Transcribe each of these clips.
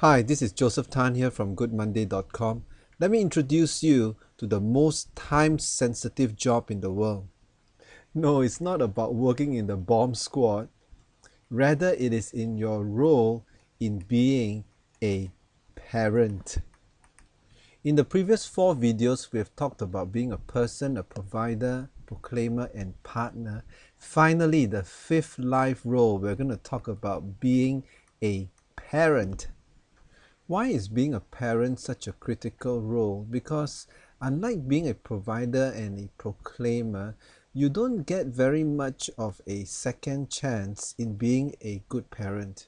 Hi, this is Joseph Tan here from goodmonday.com. Let me introduce you to the most time-sensitive job in the world. No, it's not about working in the bomb squad. Rather, it is in your role in being a parent. In the previous 4 videos, we have talked about being a person, a provider, proclaimer, and partner. Finally, the 5th life role, we're going to talk about being a parent. Why is being a parent such a critical role? Because unlike being a provider and a proclaimer, you don't get very much of a second chance in being a good parent.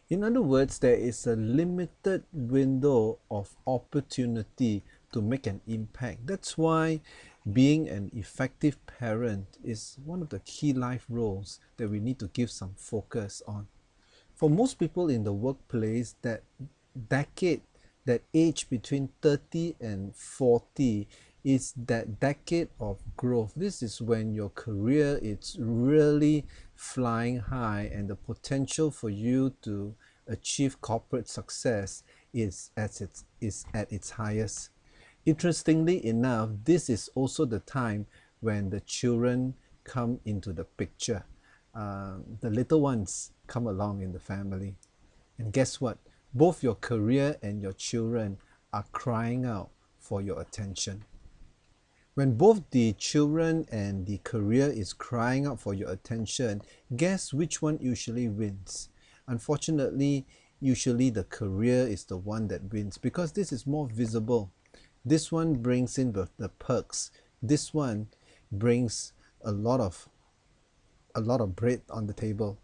In other words, there is a limited window of opportunity to make an impact. That's why being an effective parent is one of the key life roles that we need to give some focus on. For most people in the workplace, that decade, that age between 30 and 40 is that decade of growth. This is when your career is really flying high and the potential for you to achieve corporate success is at its highest. Interestingly enough, this is also the time when the children come into the picture. The little ones come along in the family. And guess what? Both your career and your children are crying out for your attention. When both the children and the career is crying out for your attention, guess which one usually wins? Unfortunately, usually the career is the one that wins because this is more visible. This one brings in the perks. This one brings a lot of bread on the table.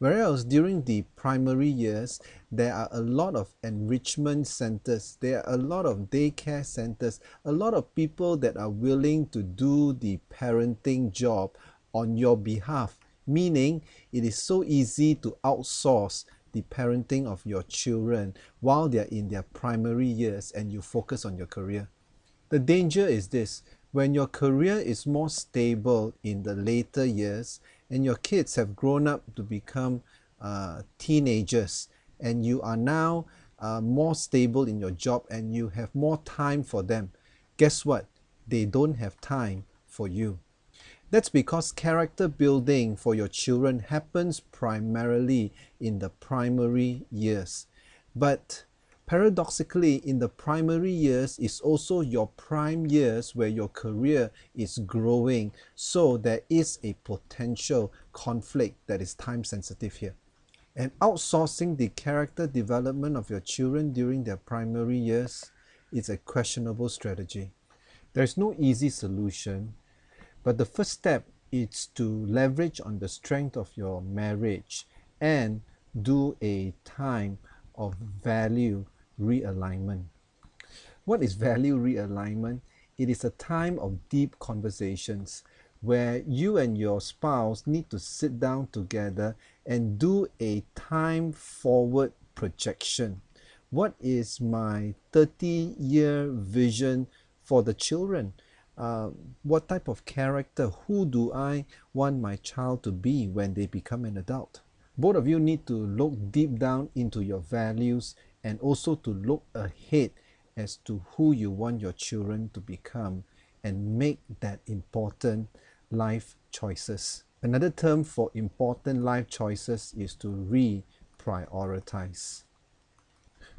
Whereas during the primary years, there are a lot of enrichment centers, there are a lot of daycare centers, a lot of people that are willing to do the parenting job on your behalf, meaning it is so easy to outsource the parenting of your children while they're in their primary years and you focus on your career. The danger is this: when your career is more stable in the later years and your kids have grown up to become teenagers and you are now more stable in your job and you have more time for them, guess what? They don't have time for you. That's because character building for your children happens primarily in the primary years. But paradoxically, in the primary years is also your prime years where your career is growing. So there is a potential conflict that is time sensitive here. And outsourcing the character development of your children during their primary years is a questionable strategy. There's no easy solution, but the first step is to leverage on the strength of your marriage and do a time of value realignment. What is value realignment? It is a time of deep conversations where you and your spouse need to sit down together and do a time forward projection. What is my 30-year vision for the children? What type of character, who do I want my child to be when they become an adult? Both of you need to look deep down into your values and also to look ahead as to who you want your children to become and make that important life choices. Another term for important life choices is to reprioritize.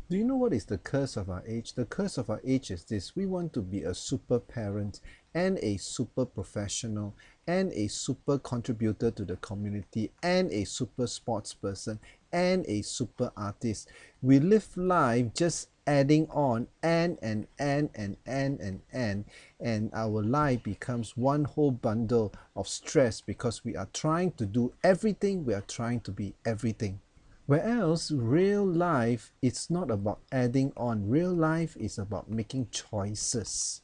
Do you know what is the curse of our age? The curse of our age is this: we want to be a super parent and a super professional and a super contributor to the community and a super sports person and a super artist. We live life just adding on and our life becomes one whole bundle of stress because we are trying to do everything, we are trying to be everything. Whereas real life, it's not about adding on. Real life is about making choices.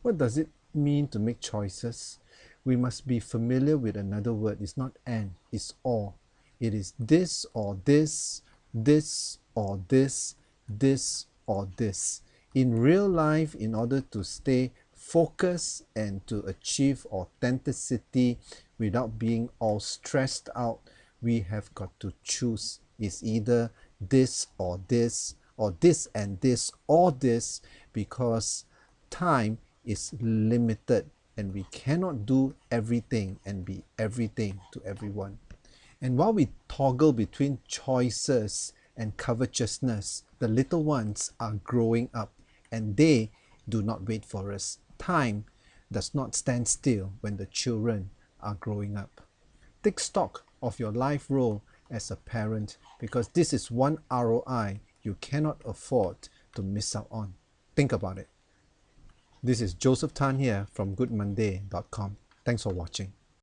What does it mean to make choices? We must be familiar with another word. It's not and, it's or. It is this or this, this or this, this or this. In real life, in order to stay focused and to achieve authenticity without being all stressed out, we have got to choose. It's either this or this or this and this or this, because time is limited and we cannot do everything and be everything to everyone. And while we toggle between choices and covetousness, the little ones are growing up and they do not wait for us. Time does not stand still when the children are growing up. Take stock of your life role as a parent, because this is one ROI you cannot afford to miss out on. Think about it. This is Joseph Tan here from goodmonday.com. Thanks for watching.